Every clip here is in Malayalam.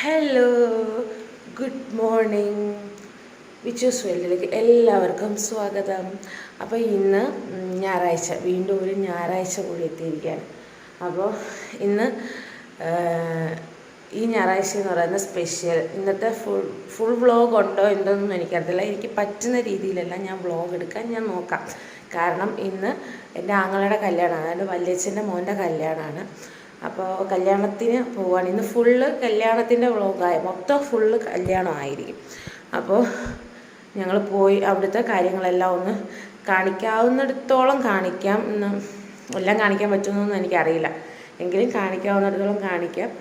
Hello, good morning. വിച്ചൂസ് വേൾഡിലേക്ക് എല്ലാവർക്കും സ്വാഗതം. അപ്പോൾ ഇന്ന് ഞായറാഴ്ച, വീണ്ടും ഒരു ഞായറാഴ്ച കൂടി എത്തിയിരിക്കുകയാണ്. അപ്പോൾ ഇന്ന് ഈ ഞായറാഴ്ച എന്ന് പറയുന്നത് സ്പെഷ്യൽ. ഇന്നത്തെ ഫുൾ വ്ളോഗ് ഉണ്ടോ എന്തൊന്നും എനിക്കറിയില്ല. എനിക്ക് പറ്റുന്ന രീതിയിലല്ല ഞാൻ വ്ളോഗ് എടുക്കാൻ ഞാൻ നോക്കാം. കാരണം ഇന്ന് എൻ്റെ ആങ്ങളുടെ കല്യാണമാണ്, അതായത് വല്യച്ഛൻ്റെ മോൻ്റെ കല്യാണമാണ്. അപ്പോൾ കല്യാണത്തിന് പോവാണ്. ഇന്ന് ഫുള്ള് കല്യാണത്തിൻ്റെ വ്ളോഗായി, മൊത്തം ഫുള്ള് കല്യാണമായിരിക്കും. അപ്പോൾ ഞങ്ങൾ പോയി അവിടുത്തെ കാര്യങ്ങളെല്ലാം ഒന്ന് കാണിക്കാവുന്നിടത്തോളം കാണിക്കാം. എല്ലാം കാണിക്കാൻ പറ്റുമെന്നൊന്നും എനിക്കറിയില്ല, എങ്കിലും കാണിക്കാവുന്നിടത്തോളം കാണിക്കാം.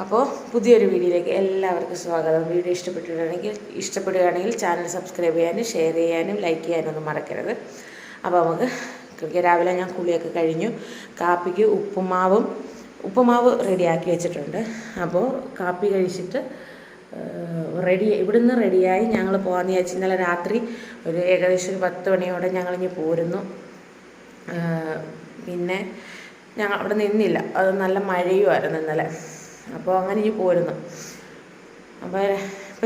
അപ്പോൾ പുതിയൊരു വീഡിയോയിലേക്ക് എല്ലാവർക്കും സ്വാഗതം. വീഡിയോ ഇഷ്ടപ്പെടുകയാണെങ്കിൽ ചാനൽ സബ്സ്ക്രൈബ് ചെയ്യാനും ഷെയർ ചെയ്യാനും ലൈക്ക് ചെയ്യാനും ഒന്നും മറക്കരുത്. അപ്പോൾ നമുക്ക് രാവിലെ ഞാൻ കുളിയൊക്കെ കഴിഞ്ഞു. കാപ്പിക്ക് ഉപ്പുമാവ് റെഡിയാക്കി വെച്ചിട്ടുണ്ട്. അപ്പോൾ കാപ്പി കഴിച്ചിട്ട് ഇവിടുന്ന് റെഡിയായി ഞങ്ങൾ പോകാമെന്ന് വിചാരിച്ചു. ഇന്നലെ രാത്രി ഏകദേശം ഒരു 10 മണിയോടെ ഞങ്ങളിങ്ങ് പോരുന്നു. പിന്നെ ഞങ്ങൾ അവിടെ നിന്നില്ല, അത് നല്ല മഴയുമായിരുന്നു ഇന്നലെ. അപ്പോൾ അങ്ങനെ ഇനി പോരുന്നു. അപ്പോൾ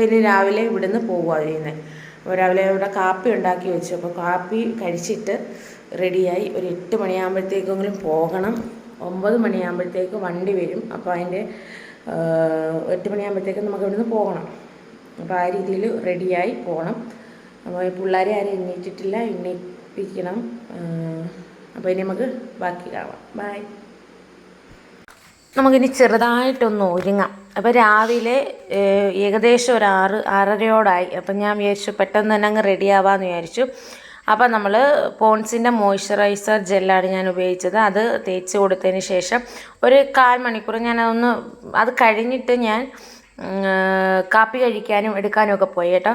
ഇനി രാവിലെ ഇവിടുന്ന് പോകുക ചെയ്യുന്നത്. അപ്പോൾ രാവിലെ ഇവിടെ കാപ്പി ഉണ്ടാക്കി വെച്ചു. അപ്പോൾ കാപ്പി കഴിച്ചിട്ട് റെഡിയായി ഒരു 8 മണിയാകുമ്പോഴത്തേക്കെങ്കിലും പോകണം. 9 മണിയാകുമ്പോഴത്തേക്ക് വണ്ടി വരും. അപ്പോൾ അതിൻ്റെ 8 മണിയാകുമ്പോഴത്തേക്ക് നമുക്ക് ഇവിടുന്ന് പോകണം. അപ്പോൾ ആ രീതിയിൽ റെഡിയായി പോകണം. അപ്പോൾ ഈ പിള്ളേരെ ആരും എണ്ണീറ്റിട്ടില്ല, എണ്ണീപ്പിക്കണം. അപ്പോൾ ഇനി നമുക്ക് ബാക്കി കാണാം. ബൈ. നമുക്കിനി ചെറുതായിട്ടൊന്ന് ഒരുങ്ങാം. അപ്പോൾ രാവിലെ ഏകദേശം ഒരു 6:30 അപ്പം ഞാൻ വിചാരിച്ചു പെട്ടെന്ന് തന്നെ അങ്ങ് റെഡിയാവാമെന്ന് വിചാരിച്ചു. അപ്പം നമ്മൾ പോൺസിൻ്റെ മോയ്സ്ചറൈസർ ജെല്ലാണ് ഞാൻ ഉപയോഗിച്ചത്. അത് തേച്ച് കൊടുത്തതിന് ശേഷം ഒരു 1/4 മണിക്കൂർ അത് കഴിഞ്ഞിട്ട് ഞാൻ കാപ്പി കഴിക്കാനും എടുക്കാനും ഒക്കെ പോയി കേട്ടോ.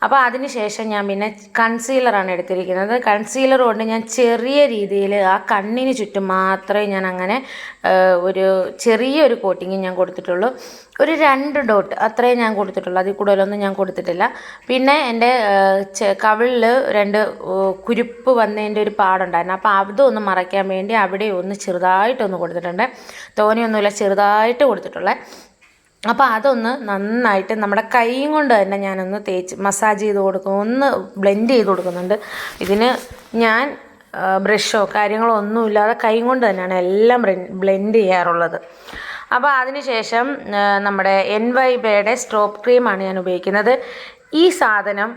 അപ്പോൾ അതിന് ശേഷം ഞാൻ പിന്നെ കൺസീലറാണ് എടുത്തിരിക്കുന്നത്. കൺസീലർ കൊണ്ട് ഞാൻ ചെറിയ രീതിയിൽ ആ കണ്ണിന് ചുറ്റും മാത്രമേ ഞാൻ അങ്ങനെ ഒരു ചെറിയൊരു കോട്ടിങ് ഞാൻ കൊടുത്തിട്ടുള്ളൂ. ഒരു 2 ഡോട്ട് അത്രേ ഞാൻ കൊടുത്തിട്ടുള്ളൂ, അതിൽ കൂടുതലൊന്നും ഞാൻ കൊടുത്തിട്ടില്ല. പിന്നെ എൻ്റെ കവിളിൽ 2 കുരുപ്പ് വന്നതിൻ്റെ ഒരു പാടുണ്ടായിരുന്നു. അപ്പോൾ അതൊന്ന് മറയ്ക്കാൻ വേണ്ടി അവിടെ ഒന്ന് ചെറുതായിട്ടൊന്ന് കൊടുത്തിട്ടുണ്ട്. തോനെയൊന്നുമില്ല, ചെറുതായിട്ട് കൊടുത്തിട്ടുള്ളത്. അപ്പോൾ അതൊന്ന് നന്നായിട്ട് നമ്മുടെ കൈ കൊണ്ട് തന്നെ ഞാനൊന്ന് മസാജ് ചെയ്ത് കൊടുക്കും, ഒന്ന് ബ്ലെൻഡ് ചെയ്ത് കൊടുക്കുന്നുണ്ട്. ഇതിന് ഞാൻ ബ്രഷോ കാര്യങ്ങളോ ഒന്നുമില്ലാതെ കൈ കൊണ്ട് തന്നെയാണ് എല്ലാം ബ്ലെൻഡ് ചെയ്യാറുള്ളത്. അപ്പോൾ അതിന് ശേഷം നമ്മുടെ NYBയുടെ സ്ട്രോപ്പ് ക്രീമാണ് ഞാൻ ഉപയോഗിക്കുന്നത്. ഈ സാധനം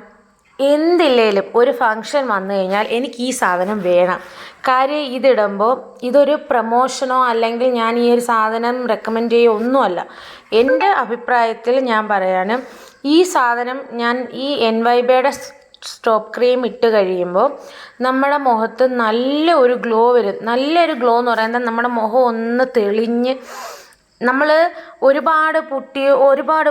എന്തില്ലേലും ഒരു ഫങ്ഷൻ വന്നു കഴിഞ്ഞാൽ എനിക്ക് ഈ സാധനം വേണം. കാര്യം ഇതിടുമ്പോൾ ഇതൊരു പ്രമോഷനോ അല്ലെങ്കിൽ ഞാൻ ഈ ഒരു സാധനം റെക്കമെൻഡ് ചെയ്യുകയോ ഒന്നുമല്ല. എൻ്റെ അഭിപ്രായത്തിൽ ഞാൻ പറയാണ്, ഈ സാധനം ഞാൻ ഈ NYBയുടെ സ്ട്രോപ്പ് ക്രീം ഇട്ട് കഴിയുമ്പോൾ നമ്മുടെ മുഖത്ത് നല്ല ഒരു ഗ്ലോ വരും. നല്ലൊരു ഗ്ലോ എന്ന് പറയുന്നത് നമ്മുടെ മുഖം ഒന്ന് തെളിഞ്ഞ്, നമ്മൾ ഒരുപാട് ഒരുപാട്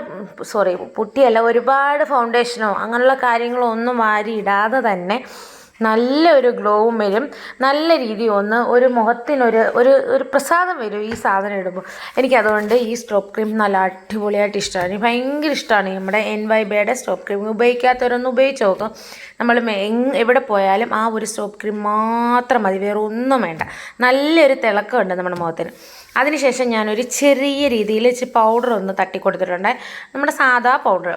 ഫൗണ്ടേഷനോ അങ്ങനെയുള്ള കാര്യങ്ങളോ ഒന്നും വാരി ഇടാതെ തന്നെ നല്ലൊരു ഗ്ലോവും വരും. നല്ല രീതിയിൽ ഒരു മുഖത്തിനൊരു ഒരു പ്രസാദം വരും ഈ സാധനം ഇടുമ്പോൾ. എനിക്കതുകൊണ്ട് ഈ സ്ട്രോപ്പ് ക്രീം നല്ല അടിപൊളിയായിട്ട് ഇഷ്ടമാണ്. എനിക്ക് ഭയങ്കര ഇഷ്ടമാണ് നമ്മുടെ NYBയുടെ സ്ട്രോപ്പ് ക്രീം. ഉപയോഗിക്കാത്തവരൊന്ന് ഉപയോഗിച്ച് നോക്കും. നമ്മൾ എവിടെ പോയാലും ആ ഒരു സ്ട്രോപ്പ് ക്രീം മാത്രം മതി, വേറെ ഒന്നും വേണ്ട. നല്ലൊരു തിളക്കമുണ്ട് നമ്മുടെ മുഖത്തിന്. അതിനുശേഷം ഞാനൊരു ചെറിയ രീതിയിൽ പൗഡർ ഒന്ന് തട്ടിക്കൊടുത്തിട്ടുണ്ട്. നമ്മുടെ സാധാ പൗഡർ,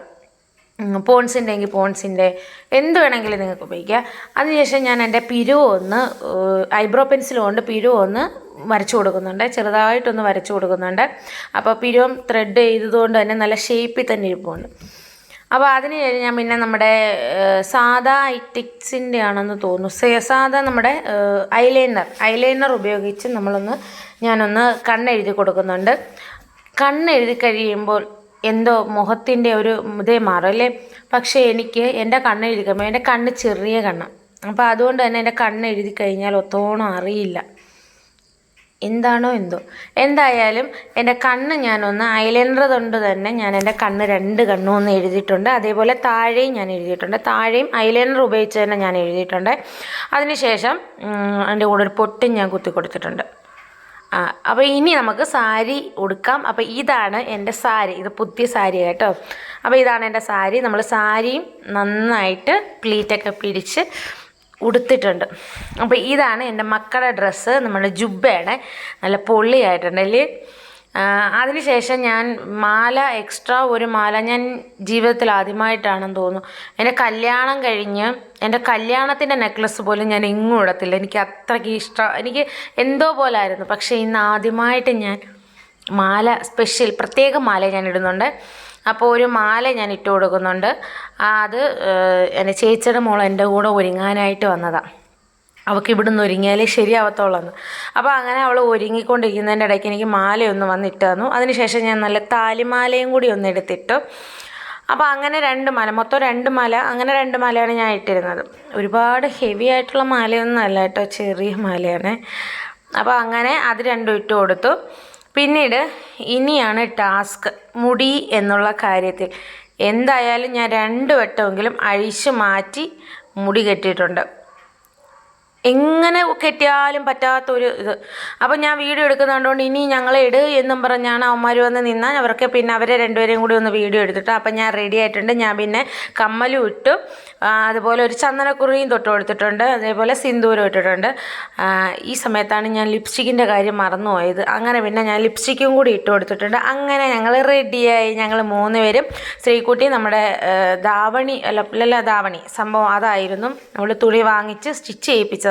പോൺസിൻ്റെ എങ്കിൽ പോൺസിൻ്റെ, എന്ത് വേണമെങ്കിലും നിങ്ങൾക്ക് ഉപയോഗിക്കാം. അതിനുശേഷം ഞാൻ എൻ്റെ ഐബ്രോ പെൻസിൽ കൊണ്ട് പിരുവൊന്ന് വരച്ചു കൊടുക്കുന്നുണ്ട്, ചെറുതായിട്ടൊന്ന് വരച്ചു കൊടുക്കുന്നുണ്ട്. അപ്പോൾ പിരുവം ത്രെഡ് ചെയ്തതുകൊണ്ട് തന്നെ നല്ല ഷേപ്പിൽ തന്നെ ഇരിപ്പുണ്ട്. അപ്പോൾ അതിന് ഞാൻ പിന്നെ നമ്മുടെ സാധാ ഐറ്റിക്സിൻ്റെ ആണെന്ന് തോന്നുന്നു, സാധാ നമ്മുടെ ഐലൈനർ ഉപയോഗിച്ച് ഞാനൊന്ന് കണ്ണെഴുതി കൊടുക്കുന്നുണ്ട്. കണ്ണെഴുതി കഴിയുമ്പോൾ എന്തോ മുഖത്തിൻ്റെ ഒരു ഇതേ മാറും അല്ലേ. പക്ഷേ എൻ്റെ കണ്ണെഴുതി കഴിയുമ്പോൾ എൻ്റെ കണ്ണ് ചെറിയ കണ്ണാണ്. അപ്പോൾ അതുകൊണ്ട് തന്നെ എൻ്റെ കണ്ണെഴുതി കഴിഞ്ഞാൽ ഒത്തോണം അറിയില്ല, എന്താണോ എന്തോ. എന്തായാലും എൻ്റെ കണ്ണ് ഞാനൊന്ന് ഐലൈനർ കൊണ്ട് തന്നെ ഞാൻ എൻ്റെ 2 കണ്ണും ഒന്ന് എഴുതിയിട്ടുണ്ട്. അതേപോലെ താഴെയും ഞാൻ എഴുതിയിട്ടുണ്ട്. താഴെയും ഐലൈനർ ഉപയോഗിച്ച് തന്നെ ഞാൻ എഴുതിയിട്ടുണ്ട്. അതിനുശേഷം അതിൻ്റെ കൂടെ ഒരു പൊട്ടും ഞാൻ കുത്തി കൊടുത്തിട്ടുണ്ട്. അപ്പോൾ ഇനി നമുക്ക് സാരി ഉടുക്കാം. അപ്പോൾ ഇതാണ് എൻ്റെ സാരി, ഇത് പുതിയ സാരി കേട്ടോ. അപ്പോൾ ഇതാണ് എൻ്റെ സാരി. നമ്മൾ സാരിയും നന്നായിട്ട് പ്ലീറ്റൊക്കെ പിടിച്ച് ഉടുത്തിട്ടുണ്ട്. അപ്പോൾ ഇതാണ് എൻ്റെ മക്കളുടെ ഡ്രസ്സ്, നമ്മുടെ ജുബ്ബയാണ്. നല്ല പൊള്ളിയായിട്ടുണ്ടല്ലേ. അതിനുശേഷം ഞാൻ മാല എക്സ്ട്രാ ഒരു മാല ഞാൻ ജീവിതത്തിൽ ആദ്യമായിട്ടാണെന്ന് തോന്നുന്നു. എൻ്റെ കല്യാണം കഴിഞ്ഞ് എൻ്റെ കല്യാണത്തിൻ്റെ നെക്ലസ് പോലും ഞാൻ എങ്ങും ഇടത്തില്ല. എനിക്ക് അത്രയ്ക്ക് ഇഷ്ടം, എനിക്ക് എന്തോ പോലായിരുന്നു. പക്ഷേ ഇന്ന് ആദ്യമായിട്ട് ഞാൻ മാല പ്രത്യേക മാല ഞാൻ ഇടുന്നുണ്ട്. അപ്പോൾ ഒരു മാല ഞാൻ ഇട്ട് കൊടുക്കുന്നുണ്ട്. അത് എൻ്റെ ചേച്ചിയുടെ മോൾ എൻ്റെ കൂടെ ഒരുങ്ങാനായിട്ട് വന്നതാണ്. അവൾക്ക് ഇവിടുന്ന് ഒരുങ്ങിയാലേ ശരിയാവത്തുള്ളൂ. അപ്പോൾ അങ്ങനെ അവൾ ഒരുങ്ങിക്കൊണ്ടിരിക്കുന്നതിൻ്റെ ഇടയ്ക്ക് എനിക്ക് മാലയൊന്ന് വന്നിട്ട് തന്നു. അതിനുശേഷം ഞാൻ നല്ല താലിമാലയും കൂടി ഒന്ന് എടുത്തിട്ടു. അപ്പോൾ അങ്ങനെ 2 മാല, മൊത്തം 2 മാല, അങ്ങനെ 2 മാലയാണ് ഞാൻ ഇട്ടിരുന്നത്. ഒരുപാട് ഹെവി ആയിട്ടുള്ള മാലയൊന്നും അല്ല കേട്ടോ, ചെറിയ മാലയാണ്. അപ്പോൾ അങ്ങനെ അത് 2 ഇട്ട് കൊടുത്തു. പിന്നീട് ഇനിയാണ് ടാസ്ക്, മുടി എന്നുള്ള കാര്യത്തിൽ. എന്തായാലും ഞാൻ 2 വട്ടമെങ്കിലും അഴിച്ച് മാറ്റി മുടി കെട്ടിയിട്ടുണ്ട്. എങ്ങനെ കെട്ടിയാലും പറ്റാത്തൊരു ഇത്. അപ്പോൾ ഞാൻ വീഡിയോ എടുക്കുന്നുണ്ടോണ്ട് ഇനി ഞങ്ങളെ ഇട് എന്നും പറഞ്ഞാണ് അവന്മാർ വന്ന് നിന്നാൽ അവർക്ക് പിന്നെ അവരെ 2 പേരെയും കൂടി ഒന്ന് വീഡിയോ എടുത്തിട്ട്. അപ്പം ഞാൻ റെഡി ആയിട്ടുണ്ട്. ഞാൻ പിന്നെ കമ്മലും ഇട്ടു, അതുപോലെ ഒരു ചന്ദനക്കുറിയും തൊട്ട് കൊടുത്തിട്ടുണ്ട്, അതേപോലെ സിന്ദൂരം ഇട്ടിട്ടുണ്ട്. ഈ സമയത്താണ് ഞാൻ ലിപ്സ്റ്റിക്കിൻ്റെ കാര്യം മറന്നുപോയത്. അങ്ങനെ പിന്നെ ഞാൻ ലിപ്സ്റ്റിക്കും കൂടി ഇട്ട് കൊടുത്തിട്ടുണ്ട്. അങ്ങനെ ഞങ്ങൾ റെഡിയായി. ഞങ്ങൾ 3 പേരും, ശ്രീകുട്ടി നമ്മുടെ ധാവണി സംഭവം അതായിരുന്നു, നമ്മൾ തുണി വാങ്ങിച്ച് സ്റ്റിച്ച് ചെയ്യിപ്പിച്ചത്.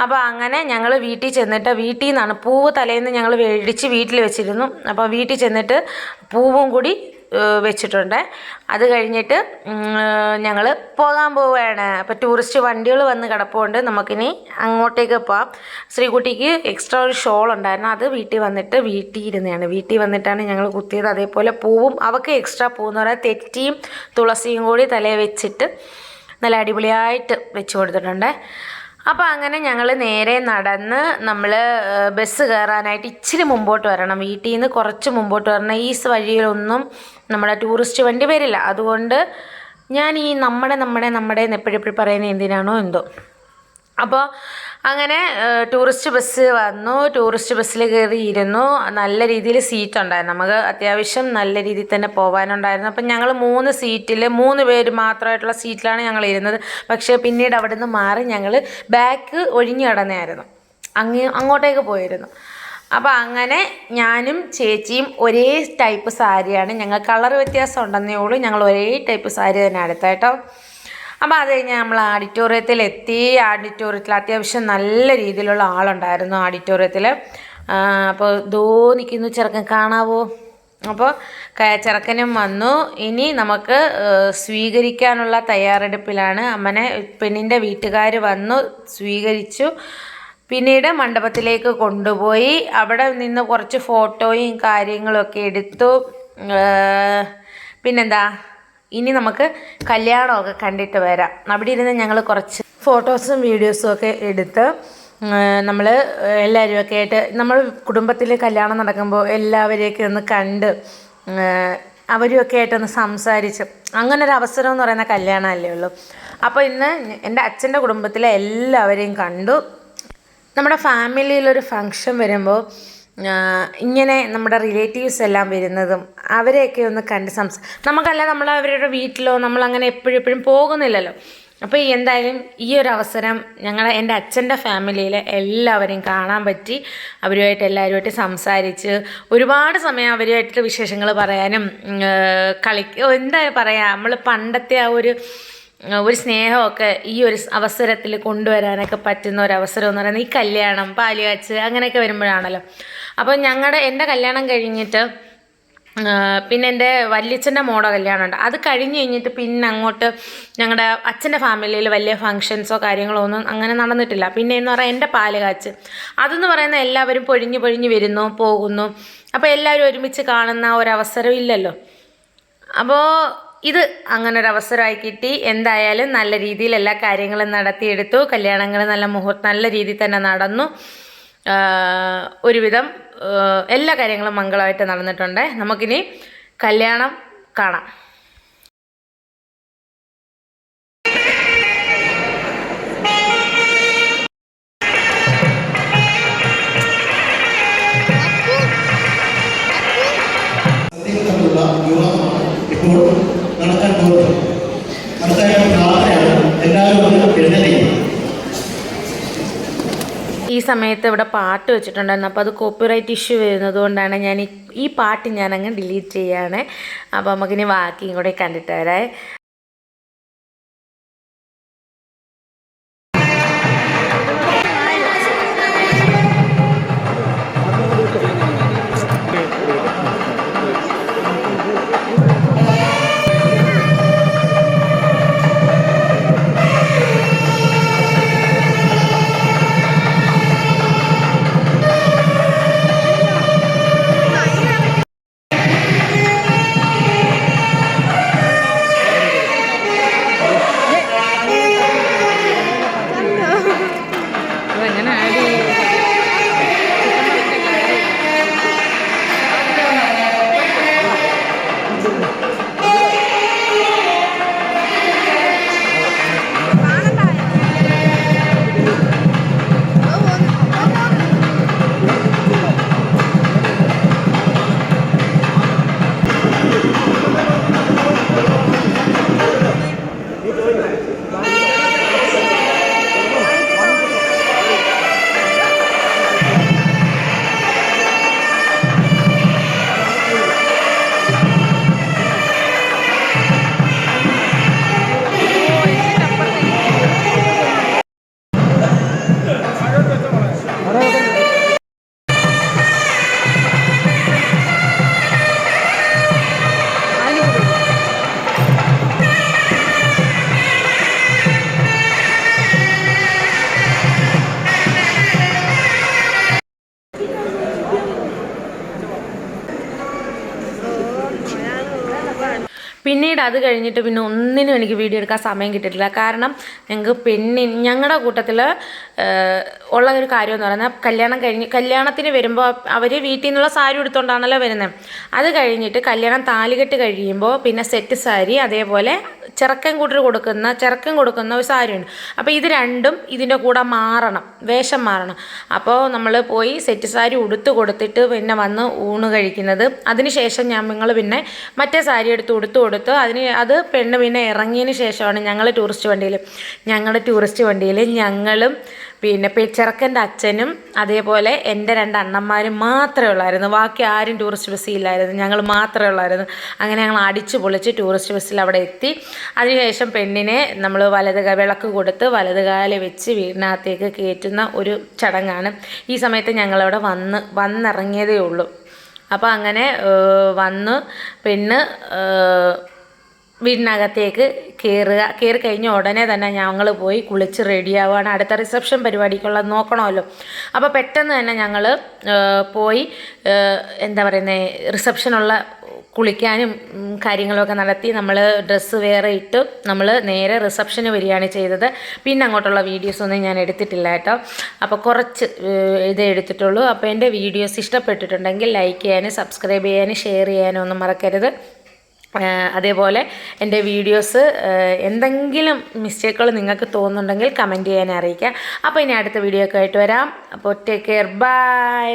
അപ്പോൾ അങ്ങനെ ഞങ്ങൾ വീട്ടിൽ ചെന്നിട്ട്, വീട്ടിൽ നിന്നാണ് പൂവ് തലേന്ന് ഞങ്ങൾ മേടിച്ച് വീട്ടിൽ വെച്ചിരുന്നു. അപ്പോൾ വീട്ടിൽ ചെന്നിട്ട് പൂവും കൂടി വെച്ചിട്ടുണ്ട്. അത് കഴിഞ്ഞിട്ട് ഞങ്ങൾ പോകാൻ പോവുകയാണ്. അപ്പോൾ ടൂറിസ്റ്റ് വണ്ടികൾ വന്ന് കിടപ്പുണ്ട്, നമുക്കിനി അങ്ങോട്ടേക്ക് പോകാം. ശ്രീകുട്ടിക്ക് എക്സ്ട്രാ ഒരു ഷോൾ ഉണ്ടായിരുന്നു, അത് വീട്ടിൽ വന്നിട്ടാണ് ഞങ്ങൾ കുത്തിയത്. അതേപോലെ പൂവും അവൾക്ക് എക്സ്ട്രാ പൂവെന്ന് പറയാൻ തെറ്റിയും തുളസിയും കൂടി തലയിൽ വെച്ചിട്ട് നല്ല അടിപൊളിയായിട്ട് വെച്ച് കൊടുത്തിട്ടുണ്ട്. അപ്പോൾ അങ്ങനെ ഞങ്ങൾ നേരെ നടന്ന് നമ്മൾ ബസ് കയറാനായിട്ട് ഇച്ചിരി മുമ്പോട്ട് വരണം. വീട്ടിൽ നിന്ന് കുറച്ച് മുമ്പോട്ട് വരണം. ഈ വഴിയിലൊന്നും നമ്മുടെ ടൂറിസ്റ്റ് വണ്ടി വരില്ല. അതുകൊണ്ട് ഞാൻ ഈ നമ്മുടെ എപ്പോഴെപ്പോഴും പറയുന്നത് എന്തിനാണോ എന്തോ. അപ്പോൾ അങ്ങനെ ടൂറിസ്റ്റ് ബസ് വന്നു. ടൂറിസ്റ്റ് ബസ്സിൽ കയറി ഇരുന്നു. നല്ല രീതിയിൽ സീറ്റ് ഉണ്ടായിരുന്നു, നമുക്ക് അത്യാവശ്യം നല്ല രീതിയിൽ തന്നെ പോകാനുണ്ടായിരുന്നു. അപ്പം ഞങ്ങൾ 3 സീറ്റിൽ 3 പേര് മാത്രമായിട്ടുള്ള സീറ്റിലാണ് ഞങ്ങൾ ഇരുന്നത്. പക്ഷേ പിന്നീട് അവിടെ നിന്ന് മാറി ഞങ്ങൾ ബാക്ക് ഒഴിഞ്ഞു കിടന്നായിരുന്നു, അങ്ങോട്ടേക്ക് പോയിരുന്നു. അപ്പോൾ അങ്ങനെ ഞാനും ചേച്ചിയും ഒരേ ടൈപ്പ് സാരിയാണ്, ഞങ്ങൾ കളർ വ്യത്യാസം ഉണ്ടെന്നേ ഉള്ളൂ, ഞങ്ങൾ ഒരേ ടൈപ്പ് സാരി തന്നെ എടുത്ത കേട്ടോ. അപ്പോൾ അത് കഴിഞ്ഞ് നമ്മൾ ഓഡിറ്റോറിയത്തിലെത്തി. ഓഡിറ്റോറിയത്തിൽ അത്യാവശ്യം നല്ല രീതിയിലുള്ള ആളുണ്ടായിരുന്നു ഓഡിറ്റോറിയത്തിൽ. അപ്പോൾ നിൽക്കുന്നു ചെറുക്കൻ, കാണാവോ? അപ്പോൾ ചെറുക്കനും വന്നു. ഇനി നമുക്ക് സ്വീകരിക്കാനുള്ള തയ്യാറെടുപ്പിലാണ്. പെണ്ണിൻ്റെ വീട്ടുകാർ വന്നു, സ്വീകരിച്ചു. പിന്നീട് മണ്ഡപത്തിലേക്ക് കൊണ്ടുപോയി. അവിടെ നിന്ന് കുറച്ച് ഫോട്ടോയും കാര്യങ്ങളൊക്കെ എടുത്തു. പിന്നെന്താ, ഇനി നമുക്ക് കല്യാണമൊക്കെ കണ്ടിട്ട് വരാം. അവിടെ ഇരുന്ന് ഞങ്ങൾ കുറച്ച് ഫോട്ടോസും വീഡിയോസും ഒക്കെ എടുത്ത് നമ്മൾ എല്ലാവരുമൊക്കെ ആയിട്ട്, നമ്മൾ കുടുംബത്തിൽ കല്യാണം നടക്കുമ്പോൾ എല്ലാവരെയൊക്കെ ഒന്ന് കണ്ട് അവരുമൊക്കെ ആയിട്ടൊന്ന് സംസാരിച്ച്, അങ്ങനെ ഒരു അവസരം എന്ന് പറയുന്ന കല്യാണമല്ലേ ഉള്ളൂ. അപ്പോൾ ഇന്ന് എൻ്റെ അച്ഛൻ്റെ കുടുംബത്തിലെ എല്ലാവരെയും കണ്ടു. നമ്മുടെ ഫാമിലിയിലൊരു ഫങ്ഷൻ വരുമ്പോൾ ഇങ്ങനെ നമ്മുടെ റിലേറ്റീവ്സ് എല്ലാം വരുന്നതും അവരെയൊക്കെ ഒന്ന് കണ്ട് നമുക്കല്ല, നമ്മൾ അവരുടെ വീട്ടിലോ നമ്മളങ്ങനെ എപ്പോഴും പോകുന്നില്ലല്ലോ. അപ്പോൾ എന്തായാലും ഈ ഒരു അവസരം എൻ്റെ അച്ഛൻ്റെ ഫാമിലിയിലെ എല്ലാവരെയും കാണാൻ പറ്റി. എല്ലാവരുമായിട്ട് സംസാരിച്ച് ഒരുപാട് സമയം അവരുമായിട്ട് വിശേഷങ്ങൾ പറയാനും എന്താ പറയുക, നമ്മൾ പണ്ടത്തെ ആ ഒരു സ്നേഹമൊക്കെ ഈ ഒരു അവസരത്തിൽ കൊണ്ടുവരാനൊക്കെ പറ്റുന്ന ഒരു അവസരം എന്ന് പറയുന്നത് ഈ കല്യാണം, പാലുകാച്ച് അങ്ങനെയൊക്കെ വരുമ്പോഴാണല്ലോ. അപ്പോൾ എൻ്റെ കല്യാണം കഴിഞ്ഞിട്ട് പിന്നെ എൻ്റെ വല്യച്ഛൻ്റെ മോടെ കല്യാണമുണ്ട്. അത് കഴിഞ്ഞിട്ട് പിന്നെ അങ്ങോട്ട് ഞങ്ങളുടെ അച്ഛൻ്റെ ഫാമിലിയിൽ വലിയ ഫങ്ഷൻസോ കാര്യങ്ങളോ ഒന്നും അങ്ങനെ നടന്നിട്ടില്ല. പിന്നെ എന്ന് പറഞ്ഞാൽ എൻ്റെ പാലുകാച്ച്, അതെന്ന് പറയുന്നത് എല്ലാവരും പൊഴിഞ്ഞ് വരുന്നു പോകുന്നു. അപ്പോൾ എല്ലാവരും ഒരുമിച്ച് കാണുന്ന ഒരവസരം ഇല്ലല്ലോ. അപ്പോൾ ഇത് അങ്ങനെ ഒരു അവസരമായി കിട്ടി. എന്തായാലും നല്ല രീതിയിൽ എല്ലാ കാര്യങ്ങളും നടത്തിയെടുത്തു. കല്യാണങ്ങൾ നല്ല രീതിയിൽ തന്നെ നടന്നു. ഒരുവിധം എല്ലാ കാര്യങ്ങളും മംഗളമായിട്ട് നടന്നിട്ടുണ്ട്. നമുക്കിനി കല്യാണം കാണാം. ഇപ്പോൾ നടക്കാൻ പോകുന്നത് അടുത്തായിട്ട് പ്രാർത്ഥനയാണ്. എല്ലാവരും എഴുന്നേൽക്കും. ഈ ഈ സമയത്ത് ഇവിടെ പാട്ട് വെച്ചിട്ടുണ്ടായിരുന്നു. അപ്പോൾ അത് കോപ്പിറൈറ്റ് ഇഷ്യൂ വരുന്നത് കൊണ്ടാണ് ഞാൻ ഈ പാട്ട് ഞാനങ്ങ് ഡിലീറ്റ് ചെയ്യുകയാണ്. അപ്പോൾ നമുക്കിനി ബാക്കിയും കൂടെ കണ്ടിട്ട് വരാം. പിന്നീട് അത് കഴിഞ്ഞിട്ട് പിന്നെ ഒന്നിനും എനിക്ക് വീഡിയോ എടുക്കാൻ സമയം കിട്ടിയിട്ടില്ല. കാരണം ഞങ്ങൾക്ക് ഞങ്ങളുടെ കൂട്ടത്തിൽ ഉള്ള ഒരു കാര്യം എന്ന് പറയുന്നത് കല്യാണത്തിന് വരുമ്പോൾ അവർ വീട്ടിൽ നിന്നുള്ള സാരി എടുത്തുകൊണ്ടാണല്ലോ വരുന്നത്. അത് കഴിഞ്ഞിട്ട് കല്യാണം താലികെട്ട് കഴിയുമ്പോൾ പിന്നെ സെറ്റ് സാരി, അതേപോലെ ചെറുക്കൻ കൊടുക്കുന്ന ഒരു സാരിയുണ്ട്. അപ്പോൾ ഇത് രണ്ടും ഇതിൻ്റെ കൂടെ മാറണം, വേഷം മാറണം. അപ്പോൾ നമ്മൾ പോയി സെറ്റ് സാരി ഉടുത്ത് കൊടുത്തിട്ട് പിന്നെ വന്ന് ഊണ് കഴിക്കുന്നത്. അതിനുശേഷം ഞങ്ങൾ പിന്നെ മറ്റേ സാരി എടുത്ത് ഉടുത്ത് അത് പെണ്ണ് പിന്നെ ഇറങ്ങിയതിന് ശേഷമാണ് ഞങ്ങളുടെ ടൂറിസ്റ്റ് വണ്ടിയിൽ ഞങ്ങളും പിന്നെ ചെറുക്കൻ്റെ അച്ഛനും അതേപോലെ എൻ്റെ 2 അണ്ണന്മാരും മാത്രമേ ഉള്ളായിരുന്നു. ബാക്കി ആരും ടൂറിസ്റ്റ് ബസ്സില്ലായിരുന്നു, ഞങ്ങൾ മാത്രമേ ഉള്ളായിരുന്നു. അങ്ങനെ ഞങ്ങൾ അടിച്ചു പൊളിച്ച് ടൂറിസ്റ്റ് ബസ്സിൽ അവിടെ എത്തി. അതിനുശേഷം പെണ്ണിനെ നമ്മൾ വിളക്ക് കൊടുത്ത് വലതുകാല് വെച്ച് വീടിനകത്തേക്ക് കയറ്റുന്ന ഒരു ചടങ്ങാണ്. ഈ സമയത്ത് ഞങ്ങളവിടെ വന്നിറങ്ങിയതേ ഉള്ളൂ. അപ്പോൾ അങ്ങനെ പെണ്ണ് വീടിനകത്തേക്ക് കയറി കഴിഞ്ഞ ഉടനെ തന്നെ ഞങ്ങൾ പോയി കുളിച്ച് റെഡിയാവുകയാണ്. അടുത്ത റിസപ്ഷൻ പരിപാടിക്കുള്ളത് നോക്കണമല്ലോ. അപ്പോൾ പെട്ടെന്ന് തന്നെ ഞങ്ങൾ പോയി റിസപ്ഷനുള്ള കുളിക്കാനും കാര്യങ്ങളൊക്കെ നടത്തി നമ്മൾ ഡ്രസ്സ് വേറെ ഇട്ട് നമ്മൾ നേരെ റിസപ്ഷന് വരികയാണ് ചെയ്തത്. പിന്നെ അങ്ങോട്ടുള്ള വീഡിയോസൊന്നും ഞാൻ എടുത്തിട്ടില്ല കേട്ടോ. അപ്പോൾ കുറച്ച് ഇതേ എടുത്തിട്ടുള്ളൂ. അപ്പോൾ എൻ്റെ വീഡിയോസ് ഇഷ്ടപ്പെട്ടിട്ടുണ്ടെങ്കിൽ ലൈക്ക് ചെയ്യാനും സബ്സ്ക്രൈബ് ചെയ്യാനും ഷെയർ ചെയ്യാനും ഒന്നും മറക്കരുത്. അതേപോലെ എൻ്റെ വീഡിയോസ് എന്തെങ്കിലും മിസ്റ്റേക്കുകൾ നിങ്ങൾക്ക് തോന്നുന്നുണ്ടെങ്കിൽ കമൻറ്റ് ചെയ്യാൻ അറിയിക്കുക. അപ്പോൾ ഇനി അടുത്ത വീഡിയോ ഒക്കെ ആയിട്ട് വരാം. അപ്പോൾ ടേക്ക് കെയർ, ബൈ.